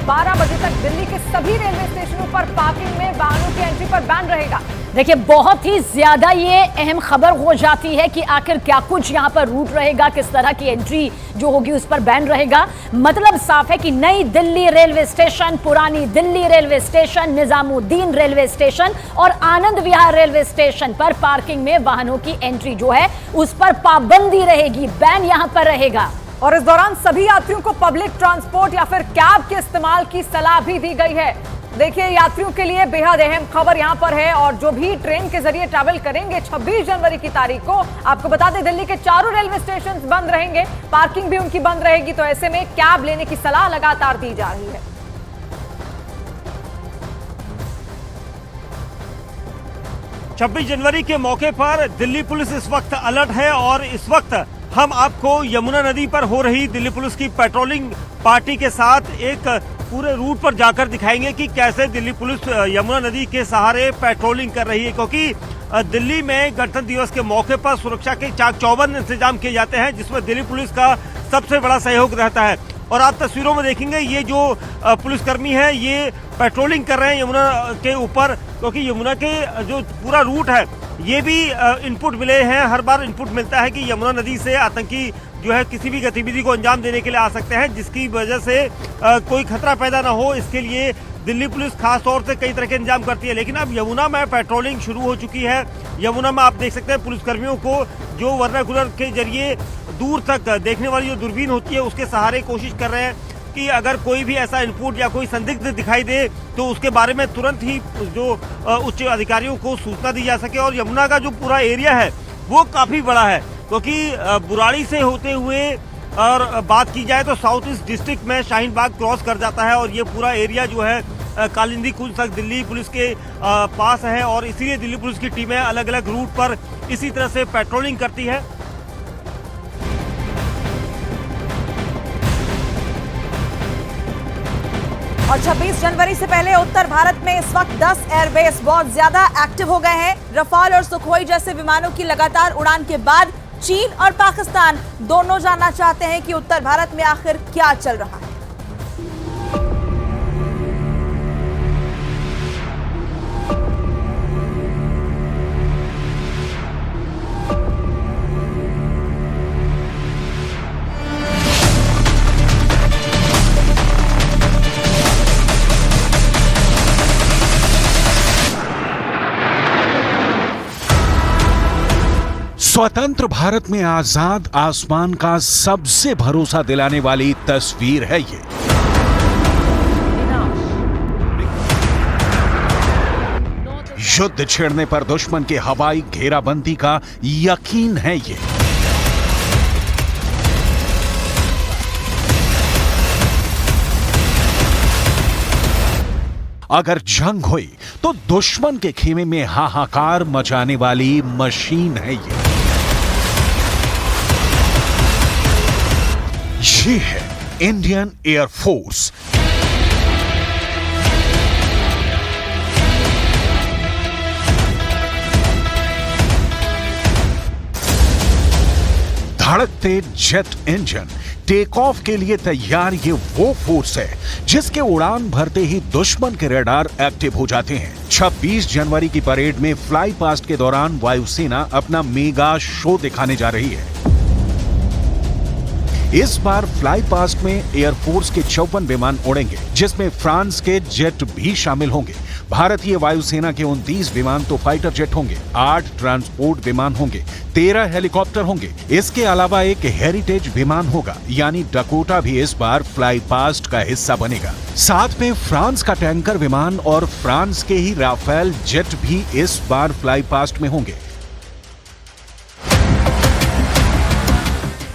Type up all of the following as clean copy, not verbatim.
12 बजे तक दिल्ली के सभी रेलवे स्टेशनों पर पार्किंग में वाहनों की एंट्री पर बैन रहेगा। देखिए, बहुत ही ज्यादा ये अहम खबर हो जाती है कि आखिर क्या कुछ यहाँ पर रूट रहेगा, किस तरह की एंट्री जो होगी उस पर बैन रहेगा। मतलब साफ है कि नई दिल्ली रेलवे स्टेशन, पुरानी Delhi railway station, Nizamuddin railway station और आनंद विहार रेलवे स्टेशन पर पार्किंग में वाहनों की एंट्री जो है उस पर पाबंदी रहेगी, बैन यहाँ पर रहेगा। और इस दौरान सभी यात्रियों को पब्लिक ट्रांसपोर्ट या फिर कैब के इस्तेमाल की सलाह भी दी गई है। देखिए, यात्रियों के लिए बेहद अहम खबर यहां पर है और जो भी ट्रेन के जरिए ट्रैवल करेंगे 26 जनवरी की तारीख को, आपको बता दें दिल्ली के चारों रेलवे स्टेशन बंद रहेंगे, पार्किंग भी उनकी बंद रहेगी। तो ऐसे में कैब लेने की सलाह लगातार दी जा रही है। छब्बीस जनवरी के मौके पर दिल्ली पुलिस इस वक्त अलर्ट है और इस वक्त हम आपको यमुना नदी पर हो रही दिल्ली पुलिस की पेट्रोलिंग पार्टी के साथ एक पूरे रूट पर जाकर दिखाएंगे कि कैसे दिल्ली पुलिस यमुना नदी के सहारे पेट्रोलिंग कर रही है, क्योंकि दिल्ली में गणतंत्र दिवस के मौके पर सुरक्षा के चाक चौबंद इंतजाम किए जाते हैं, जिसमें दिल्ली पुलिस का सबसे बड़ा सहयोग रहता है। और आप तस्वीरों में देखेंगे ये जो पुलिसकर्मी है ये पेट्रोलिंग कर रहे हैं यमुना के ऊपर, क्योंकि यमुना के जो पूरा रूट है ये भी इनपुट मिले हैं। हर बार इनपुट मिलता है कि यमुना नदी से आतंकी जो है किसी भी गतिविधि को अंजाम देने के लिए आ सकते हैं, जिसकी वजह से कोई खतरा पैदा ना हो, इसके लिए दिल्ली पुलिस खास तौर से कई तरह के इंतजाम करती है। लेकिन अब यमुना में पेट्रोलिंग शुरू हो चुकी है। यमुना में आप देख सकते हैं पुलिसकर्मियों को जो वर्नाकुलर के जरिए दूर तक देखने वाली जो दूरबीन होती है उसके सहारे कोशिश कर रहे हैं कि अगर कोई भी ऐसा इनपुट या कोई संदिग्ध दिखाई दे तो उसके बारे में तुरंत ही जो उच्च अधिकारियों को सूचना दी जा सके। और यमुना का जो पूरा एरिया है वो काफी बड़ा है, क्योंकि बुराड़ी से होते हुए और बात की जाए तो साउथ ईस्ट डिस्ट्रिक्ट में शाहीन बाग क्रॉस कर जाता है और ये पूरा एरिया जो है कालिंदी कुंज तक दिल्ली पुलिस के पास है। और इसीलिए दिल्ली पुलिस की टीमें अलग अलग रूट पर इसी तरह से पेट्रोलिंग करती है। और 26 जनवरी से पहले उत्तर भारत में इस वक्त 10 एयरबेस बहुत ज्यादा एक्टिव हो गए हैं। रफाल और सुखोई जैसे विमानों की लगातार उड़ान के बाद चीन और पाकिस्तान दोनों जानना चाहते हैं कि उत्तर भारत में आखिर क्या चल रहा है। स्वतंत्र भारत में आजाद आसमान का सबसे भरोसा दिलाने वाली तस्वीर है ये। युद्ध छेड़ने पर दुश्मन के हवाई घेराबंदी का यकीन है ये। अगर जंग हुई तो दुश्मन के खेमे में हाहाकार मचाने वाली मशीन है ये। ये है इंडियन एयरफोर्स। धड़कते जेट इंजन, टेक ऑफ के लिए तैयार ये वो फोर्स है जिसके उड़ान भरते ही दुश्मन के रडार एक्टिव हो जाते हैं। 26 जनवरी की परेड में फ्लाई पास्ट के दौरान वायुसेना अपना मेगा शो दिखाने जा रही है। इस बार फ्लाई पास्ट में एयरफोर्स के 54 विमान उड़ेंगे, जिसमें फ्रांस के जेट भी शामिल होंगे। भारतीय वायुसेना के 29 विमान तो फाइटर जेट होंगे, 8 ट्रांसपोर्ट विमान होंगे, 13 हेलीकॉप्टर होंगे। इसके अलावा एक हेरिटेज विमान होगा, यानी डकोटा भी इस बार फ्लाई पास्ट का हिस्सा बनेगा। साथ में फ्रांस का टैंकर विमान और फ्रांस के ही राफेल जेट भी इस बार फ्लाई पास्ट में होंगे।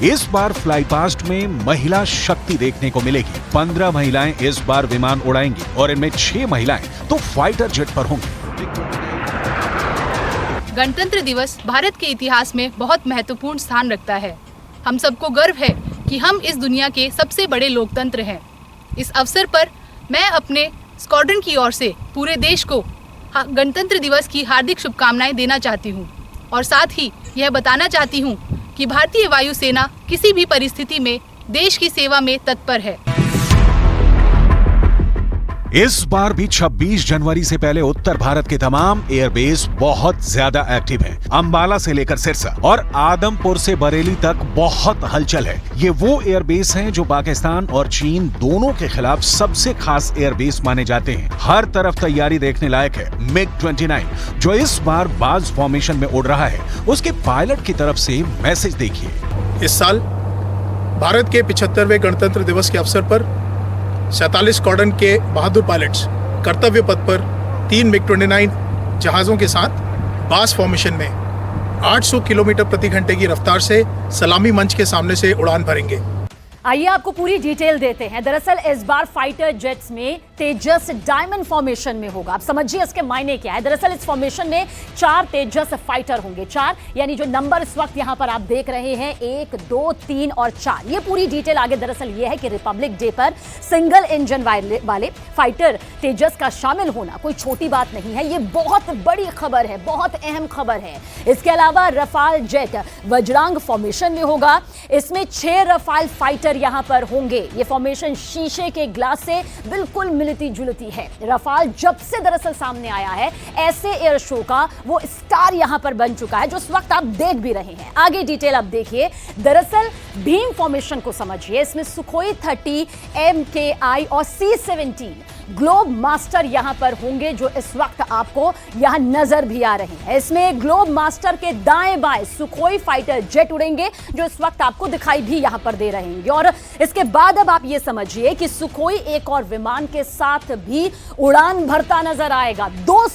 इस बार फ्लाई पास्ट में महिला शक्ति देखने को मिलेगी। 15 महिलाएं इस बार विमान उड़ाएंगी और इनमें 6 महिलाएं तो फाइटर जेट पर होंगी। गणतंत्र दिवस भारत के इतिहास में बहुत महत्वपूर्ण स्थान रखता है। हम सबको गर्व है कि हम इस दुनिया के सबसे बड़े लोकतंत्र हैं। इस अवसर पर मैं अपने स्क्वाड्रन की ओर से पूरे देश को गणतंत्र दिवस की हार्दिक शुभकामनाएं देना चाहती हूं और साथ ही यह बताना चाहती हूं कि भारतीय वायुसेना किसी भी परिस्थिति में देश की सेवा में तत्पर है। इस बार भी 26 जनवरी से पहले उत्तर भारत के तमाम एयरबेस बहुत ज्यादा एक्टिव हैं। अंबाला से लेकर सिरसा और आदमपुर से बरेली तक बहुत हलचल है। ये वो एयरबेस हैं जो पाकिस्तान और चीन दोनों के खिलाफ सबसे खास एयरबेस माने जाते हैं। हर तरफ तैयारी देखने लायक है। MiG-29 जो इस बार बाज फॉर्मेशन में उड़ रहा है, उसके पायलट की तरफ से मैसेज देखिए। इस साल भारत के 75वें गणतंत्र दिवस के अवसर पर 47 स्क्वाड्रन के बहादुर पायलट्स कर्तव्य पथ पर 3 MiG-29 जहाज़ों के साथ बास फॉर्मेशन में 800 किलोमीटर प्रति घंटे की रफ्तार से सलामी मंच के सामने से उड़ान भरेंगे। आइए आपको पूरी डिटेल देते हैं। दरअसल इस बार फाइटर जेट्स में तेजस डायमंड फॉर्मेशन में होगा। आप समझिए इसके मायने क्या है। दरअसल इस फॉर्मेशन में 4 तेजस फाइटर होंगे। 4 यानी जो नंबर इस वक्त यहां पर आप देख रहे हैं 1, 2, 3 और 4। ये पूरी डिटेल आगे दरअसल ये है कि रिपब्लिक डे पर सिंगल इंजन वाले फाइटर तेजस का शामिल होना कोई छोटी बात नहीं है। ये बहुत बड़ी खबर है, बहुत अहम खबर है। इसके अलावा रफाल जेट वज्रांग फॉर्मेशन में होगा। इसमें 6 रफाल फाइटर यहां पर होंगे। ये फॉर्मेशन शीशे के ग्लास से बिल्कुल मिलती जुलती है। रफाल जब से दरअसल सामने आया है, ऐसे एयर शो का वो स्टार यहां पर बन चुका है जो इस वक्त आप देख भी रहे हैं। आगे डिटेल आप देखिए। दरअसल भीम फॉर्मेशन को समझिए। इसमें सुखोई 30, MKI और C-17 ग्लोब मास्टर यहां पर होंगे जो इस वक्त आपको यहां नजर भी आ रहे हैं। इसमें ग्लोब मास्टर के दाएं बाएं सुखोई फाइटर जेट उड़ेंगे जो इस वक्त आपको दिखाई भी यहां पर दे रहे हैं। और इसके बाद अब आप ये समझिए कि सुखोई एक और विमान के साथ भी उड़ान भरता नजर आएगा। 2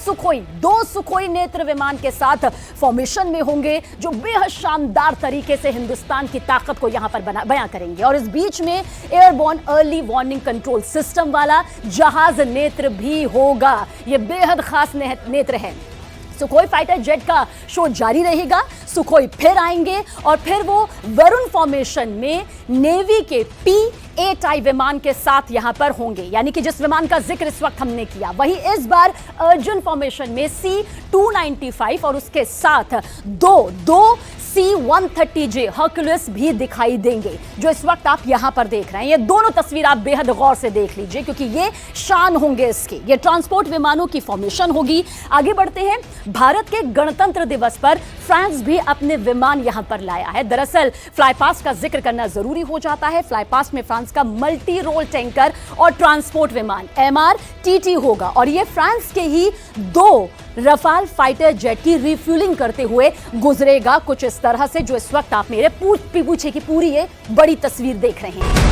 सुखोई नेत्र विमान के साथ फॉर्मेशन में होंगे जो बेहद शानदार तरीके से हिंदुस्तान की ताकत को यहां पर बयां करेंगे। और इस बीच में airborne early warning control system वाला जहाज नेत्र भी होगा। यह बेहद खास नेत्र है। सुखोई फाइटर जेट का शो जारी रहेगा। सुखोई फिर आएंगे और फिर वो वरुण फॉर्मेशन में नेवी के P-8I विमान के साथ यहां पर होंगे, यानी कि जिस विमान का जिक्र इस वक्त हमने किया। वही इस बार अर्जुन फॉर्मेशन में C-295 और उसके साथ दो C-130J हर्कुलस भी दिखाई देंगे जो इस वक्त आप यहां पर देख रहे हैं। ये दोनों तस्वीर आप बेहद गौर से देख लीजिए क्योंकि ये शान होंगे इसके। ये ट्रांसपोर्ट विमानों की फॉर्मेशन होगी। आगे बढ़ते हैं। भारत के गणतंत्र दिवस पर फ्रांस भी अपने विमान यहां पर लाया है। दरअसल फ्लाईपास्ट का जिक्र करना जरूरी हो जाता है। फ्लाईपास्ट में फ्रांस का मल्टी रोल टैंकर और ट्रांसपोर्ट विमान MRTT होगा और ये फ्रांस के ही 2 रफाल फाइटर जेट की रिफ्यूलिंग करते हुए गुजरेगा कुछ इस तरह से जो इस वक्त आप मेरे पीछे की पूरी ये बड़ी तस्वीर देख रहे हैं।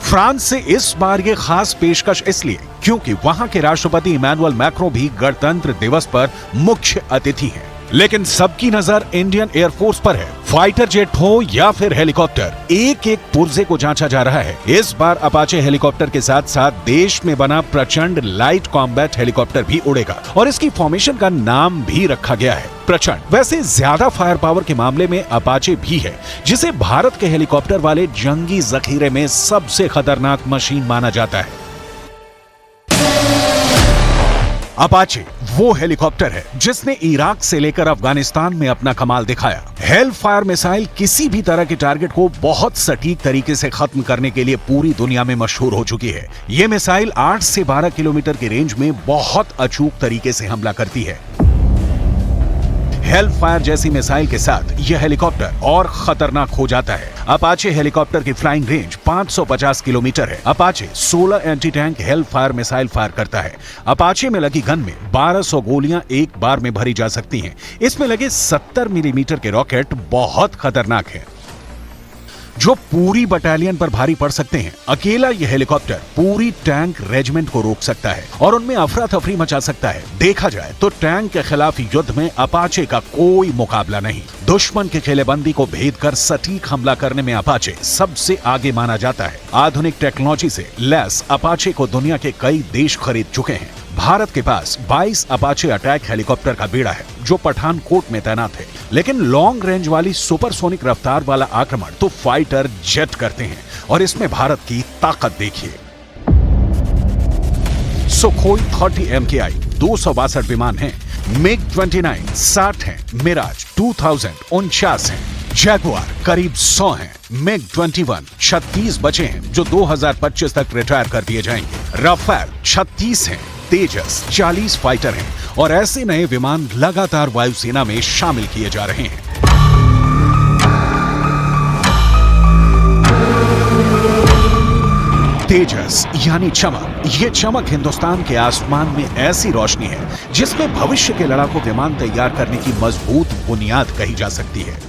फ्रांस से इस बार ये खास पेशकश इसलिए क्योंकि वहां के राष्ट्रपति इमैनुअल मैक्रों भी गणतंत्र दिवस पर मुख्य अतिथि हैं। लेकिन सबकी नजर इंडियन एयरफोर्स पर है। फाइटर जेट हो या फिर हेलीकॉप्टर, एक एक पुर्जे को जांचा जा रहा है। इस बार अपाचे हेलीकॉप्टर के साथ साथ देश में बना प्रचंड लाइट कॉम्बैट हेलीकॉप्टर भी उड़ेगा और इसकी फॉर्मेशन का नाम भी रखा गया है प्रचंड। वैसे ज्यादा फायर पावर के मामले में अपाचे भी है जिसे भारत के हेलीकॉप्टर वाले जंगी जखीरे में सबसे खतरनाक मशीन माना जाता है। अपाचे वो हेलीकॉप्टर है जिसने इराक से लेकर अफगानिस्तान में अपना कमाल दिखाया। हेल फायर मिसाइल किसी भी तरह के टारगेट को बहुत सटीक तरीके से खत्म करने के लिए पूरी दुनिया में मशहूर हो चुकी है। ये मिसाइल 8 से 12 किलोमीटर की रेंज में बहुत अचूक तरीके से हमला करती है। हेल फायर जैसी मिसाइल के साथ यह हेलीकॉप्टर और खतरनाक हो जाता है। अपाचे हेलीकॉप्टर की फ्लाइंग रेंज 550 किलोमीटर है। Apache 16 anti tank hello fire missile fire करता है। अपाचे में लगी गन में 1200 गोलियां एक बार में भरी जा सकती हैं। इसमें लगे 70 मिलीमीटर के रॉकेट बहुत खतरनाक है जो पूरी बटालियन पर भारी पड़ सकते हैं। अकेला यह हेलीकॉप्टर पूरी टैंक रेजिमेंट को रोक सकता है और उनमें अफरा तफरी मचा सकता है। देखा जाए तो टैंक के खिलाफ युद्ध में अपाचे का कोई मुकाबला नहीं। दुश्मन की किलेबंदी को भेद कर सटीक हमला करने में अपाचे सबसे आगे माना जाता है। आधुनिक टेक्नोलॉजी से लैस अपाचे को दुनिया के कई देश खरीद चुके हैं। भारत के पास 22 अपाचे अटैक हेलीकॉप्टर का बेड़ा है जो पठानकोट में तैनात है। लेकिन लॉन्ग रेंज वाली सुपरसोनिक रफ्तार वाला आक्रमण तो फाइटर जेट करते हैं और इसमें भारत की ताकत देखिए। सुखोई 30 MKI 262 विमान हैं। MiG-29 60 हैं। मिराज 2000 49 हैं। जैगुआर करीब 100 हैं, मिग 21 36 बचे हैं जो 2025 तक रिटायर कर दिए जाएंगे। राफेल 36 हैं, तेजस 40 फाइटर हैं और ऐसे नए विमान लगातार वायुसेना में शामिल किए जा रहे हैं। तेजस यानी चमक, ये चमक हिंदुस्तान के आसमान में ऐसी रोशनी है जिसमें भविष्य के लड़ाकू विमान तैयार करने की मजबूत बुनियाद कही जा सकती है।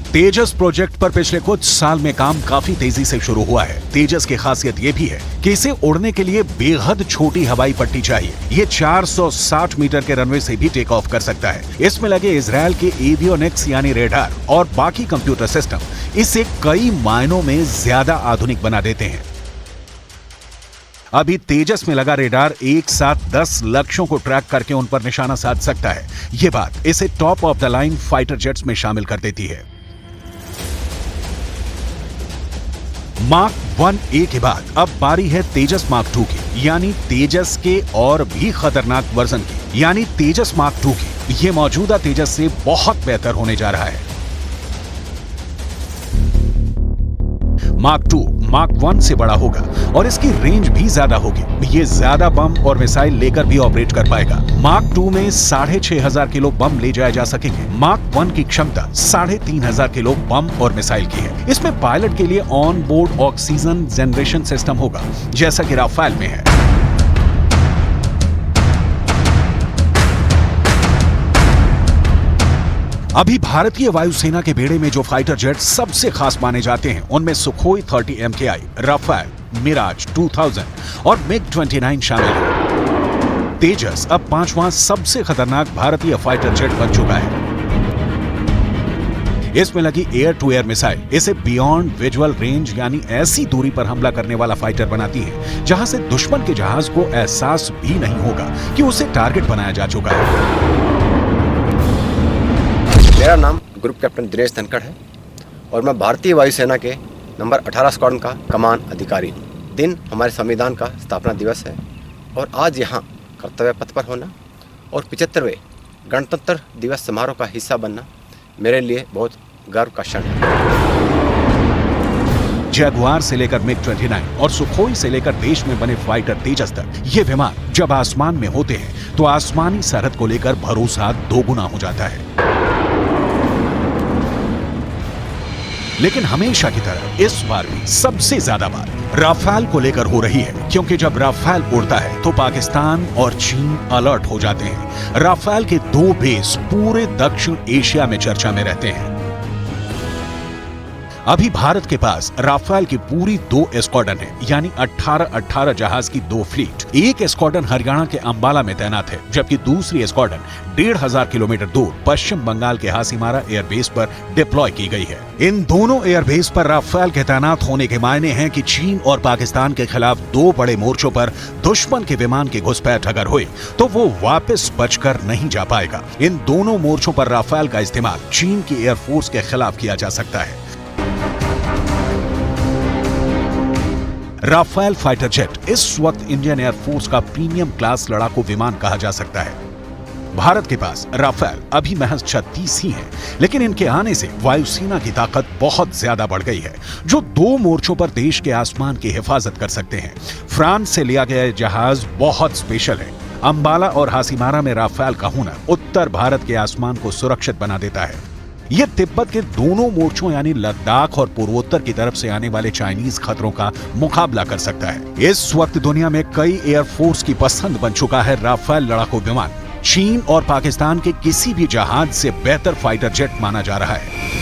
तेजस प्रोजेक्ट पर पिछले कुछ साल में काम काफी तेजी से शुरू हुआ है। तेजस की खासियत ये भी है कि इसे उड़ने के लिए बेहद छोटी हवाई पट्टी चाहिए। ये 460 मीटर के रनवे से भी टेक ऑफ कर सकता है। इसमें लगे इजरायल के एवियोनिक्स यानी रेडार और बाकी कंप्यूटर सिस्टम इसे कई मायनों में ज्यादा आधुनिक बना देते हैं। अभी तेजस में लगा रेडार एक साथ 10 लक्ष्यों को ट्रैक करके उन पर निशाना साध सकता है। यह बात इसे top of the line fighter jets में शामिल कर देती है। मार्क 1A के बाद अब बारी है तेजस मार्क 2 की, यानी तेजस के और भी खतरनाक वर्जन की, यानी तेजस मार्क 2 की। यह मौजूदा तेजस से बहुत बेहतर होने जा रहा है। मार्क 2 मार्क 1 से बड़ा होगा और इसकी रेंज भी ज्यादा होगी। ये ज्यादा बम और मिसाइल लेकर भी ऑपरेट कर पाएगा। मार्क 2 में 6500 किलो बम ले जाए जा सकेंगे। मार्क 1 की क्षमता 3500 किलो बम और मिसाइल की है। इसमें पायलट के लिए on board oxygen generation system होगा, जैसा कि राफेल में है। अभी भारतीय वायुसेना के बेड़े में जो फाइटर जेट सबसे खास माने जाते हैं उनमें सुखोई 30 MKI, राफेल, मिराज 2000 और मिग 29 शामिल है। तेजस अब 5वां सबसे खतरनाक भारतीय फाइटर जेट बन चुका है। इसमें लगी एयर टू एयर मिसाइल इसे बियॉन्ड विजुअल रेंज यानी ऐसी दूरी पर हमला करने वाला फाइटर बनाती है जहां से दुश्मन के जहाज को एहसास भी नहीं होगा कि उसे टारगेट बनाया जा चुका है। मेरा नाम ग्रुप कैप्टन दिनेश धनखड़ है और मैं भारतीय वायुसेना के नंबर 18 स्क्वाड्रन का कमान अधिकारी हूँ। दिन हमारे संविधान का स्थापना दिवस है और आज यहाँ कर्तव्य पथ पर होना और 75वें गणतंत्र दिवस समारोह का हिस्सा बनना मेरे लिए बहुत गर्व का क्षण है। जैगुआर से लेकर मिग 29 और सुखोई से लेकर देश में बने फाइटर तेजस तक ये विमान जब आसमान में होते हैं तो आसमानी सरहद को लेकर भरोसा दोगुना हो जाता है। लेकिन हमेशा की तरह इस बार भी सबसे ज्यादा बात राफेल को लेकर हो रही है, क्योंकि जब राफेल उड़ता है तो पाकिस्तान और चीन अलर्ट हो जाते हैं। राफेल के 2 बेस पूरे दक्षिण एशिया में चर्चा में रहते हैं। अभी भारत के पास राफेल की पूरी 2 स्क्वाड्रन है, यानी 18 जहाज की 2 फ्लीट। एक स्क्वाड्रन हरियाणा के अंबाला में तैनात है, जबकि दूसरी स्क्वाड्रन 1500 किलोमीटर दूर पश्चिम बंगाल के हासीमारा एयरबेस पर डिप्लॉय की गई है। इन दोनों एयरबेस पर राफेल के तैनात होने के मायने हैं कि चीन और पाकिस्तान के खिलाफ 2 बड़े मोर्चों पर दुश्मन के विमान की घुसपैठ अगर हुई तो वो वापस बचकर नहीं जा पाएगा। इन दोनों मोर्चों पर राफेल का इस्तेमाल चीन की एयरफोर्स के खिलाफ किया जा सकता है। राफेल फाइटर जेट इस वक्त इंडियन एयरफोर्स का प्रीमियम क्लास लड़ाकू विमान कहा जा सकता है। भारत के पास राफेल अभी महज 36 ही हैं, लेकिन इनके आने से वायुसेना की ताकत बहुत ज्यादा बढ़ गई है, जो 2 मोर्चों पर देश के आसमान की हिफाजत कर सकते हैं। फ्रांस से लिया गया जहाज बहुत स्पेशल है। अंबाला और हासीमारा में राफेल का होना उत्तर भारत के आसमान को सुरक्षित बना देता है। यह तिब्बत के दोनों मोर्चों यानी लद्दाख और पूर्वोत्तर की तरफ से आने वाले चाइनीज खतरों का मुकाबला कर सकता है। इस वक्त दुनिया में कई एयरफोर्स की पसंद बन चुका है राफेल लड़ाकू विमान। चीन और पाकिस्तान के किसी भी जहाज से बेहतर फाइटर जेट माना जा रहा है।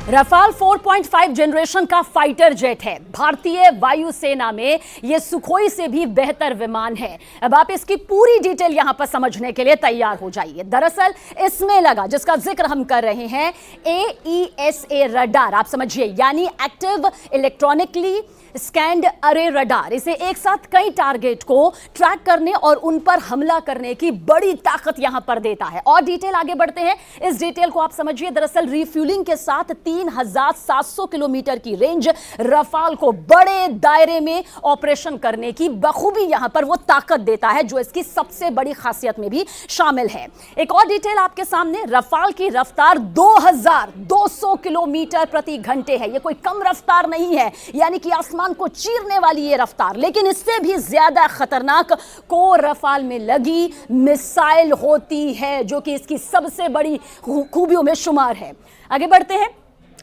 राफेल 4.5 जनरेशन का फाइटर जेट है। भारतीय वायुसेना में यह सुखोई से भी बेहतर विमान है। अब आप इसकी पूरी डिटेल यहां पर समझने के लिए तैयार हो जाइए। दरअसल इसमें लगा, जिसका जिक्र हम कर रहे हैं, AESA रडार, आप समझिए, यानी एक्टिव इलेक्ट्रॉनिकली स्कैन्ड अरे रडार। इसे एक साथ कई टारगेट को ट्रैक करने और उन पर हमला करने की बड़ी ताकत यहां पर देता है। और डिटेल आगे बढ़ते हैं, इस डिटेल को आप समझिए। दरअसल रिफ्यूलिंग के साथ 3 3700 किलोमीटर की रेंज रफाल को बड़े दायरे में ऑपरेशन करने की बखूबी यहां पर वो ताकत देता है, जो इसकी सबसे बड़ी खासियत में भी शामिल है। एक और डिटेल आपके सामने, रफाल की रफ्तार 2200 किलोमीटर प्रति घंटे है। ये कोई कम रफ्तार नहीं है, यानी कि आसमान को चीरने वाली ये रफ्तार। लेकिन इससे भी ज्यादा खतरनाक को रफाल में लगी मिसाइल होती है, जो कि इसकी सबसे बड़ी खूबियों में शुमार है। आगे बढ़ते हैं।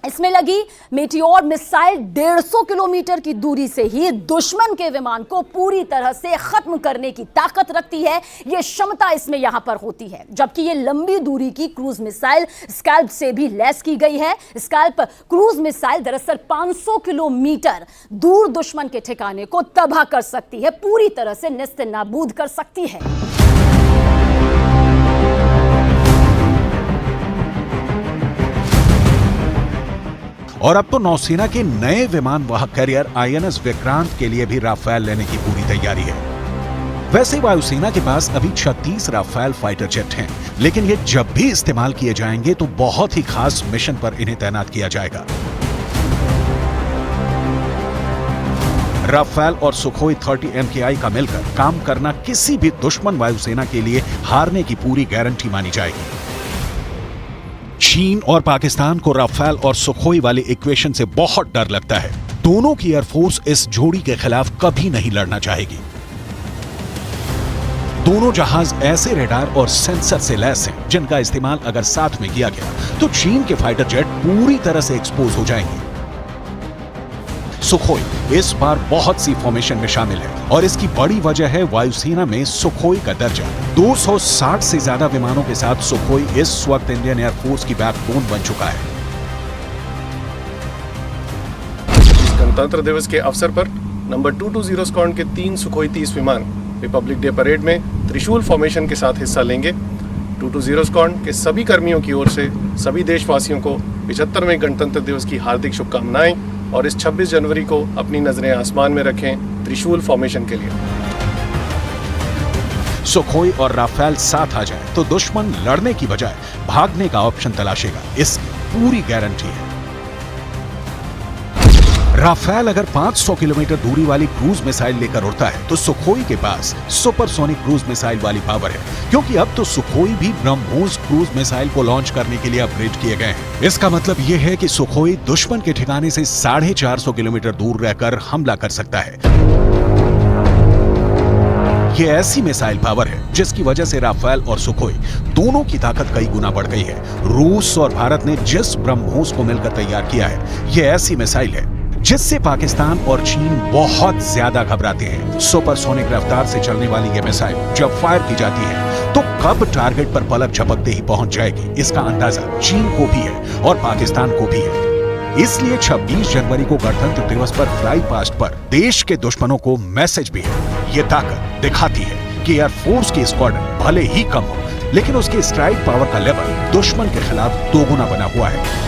इसमें लगी मेटियोर मिसाइल 150 किलोमीटर की दूरी से ही दुश्मन के विमान को पूरी तरह से खत्म करने की ताकत रखती है। यह क्षमता इसमें यहां पर होती है। जबकि यह लंबी दूरी की क्रूज मिसाइल स्कैल्प से भी लैस की गई है। स्कैल्प क्रूज मिसाइल दरअसल 500 किलोमीटर दूर दुश्मन के ठिकाने को तबाह कर सकती है, पूरी तरह से नेस्त नाबूद कर सकती है। और अब तो नौसेना के नए विमान वाहक कैरियर INS विक्रांत के लिए भी राफेल लेने की पूरी तैयारी है। वैसे वायुसेना के पास अभी 36 राफेल फाइटर जेट हैं, लेकिन ये जब भी इस्तेमाल किए जाएंगे तो बहुत ही खास मिशन पर इन्हें तैनात किया जाएगा। राफेल और सुखोई 30 MKI का मिलकर काम करना किसी भी दुश्मन वायुसेना के लिए हारने की पूरी गारंटी मानी जाएगी। चीन और पाकिस्तान को राफेल और सुखोई वाली इक्वेशन से बहुत डर लगता है। दोनों की एयरफोर्स इस जोड़ी के खिलाफ कभी नहीं लड़ना चाहेगी। दोनों जहाज ऐसे रेडार और सेंसर से लैस हैं, जिनका इस्तेमाल अगर साथ में किया गया तो चीन के फाइटर जेट पूरी तरह से एक्सपोज हो जाएंगे। सुखोई इस बार बहुत सी फॉर्मेशन में शामिल है और इसकी बड़ी वजह है वायुसेना में सुखोई का दर्जा। 260 से ज्यादा विमानों के साथ सुखोई इस वक्त इंडियन एयरफोर्स की बैकबोन बन चुका है। गणतंत्र दिवस के अवसर पर नंबर 220 स्क्वाड्रन के 3 सुखोई 30 विमान रिपब्लिक डे परेड में त्रिशूल फॉर्मेशन के साथ हिस्सा लेंगे। 220 स्क्वाड्रन के सभी कर्मियों की ओर से सभी देशवासियों को 75वें गणतंत्र दिवस की हार्दिक शुभकामनाएं और इस 26 जनवरी को अपनी नजरें आसमान में रखें त्रिशूल फॉर्मेशन के लिए। सुखोई और राफेल साथ आ जाए तो दुश्मन लड़ने की बजाय भागने का ऑप्शन तलाशेगा, इसकी पूरी गारंटी है। राफेल अगर 500 किलोमीटर दूरी वाली क्रूज मिसाइल लेकर उड़ता है तो सुखोई के पास सुपरसोनिक क्रूज मिसाइल वाली पावर है, क्योंकि अब तो सुखोई भी ब्रह्मोस क्रूज मिसाइल को लॉन्च करने के लिए अपग्रेड किए गए हैं। इसका मतलब यह है कि सुखोई दुश्मन के ठिकाने से 450 किलोमीटर दूर रहकर हमला कर सकता है। ये ऐसी मिसाइल पावर है जिसकी वजह से राफेल और सुखोई दोनों की ताकत कई गुना बढ़ गई है। रूस और भारत ने जिस ब्रह्मोस को मिलकर तैयार किया है, ये ऐसी मिसाइल है जिससे पाकिस्तान और चीन बहुत ज्यादा घबराते हैं। सुपरसोनिक रफ्तार से चलने वाली ये मिसाइल जब फायर की जाती है तो कब टारगेट पर पलक झपकते ही पहुंच जाएगी, इसका अंदाजा चीन को भी है और पाकिस्तान को भी है। इसलिए 26 जनवरी को गणतंत्र दिवस पर फ्लाई पास्ट पर देश के दुश्मनों को मैसेज भी है। ये ताकत दिखाती है कि एयरफोर्स की स्क्वाड्रन भले ही कम हो, लेकिन उसके स्ट्राइक पावर का लेवल दुश्मन के खिलाफ दोगुना बना हुआ है।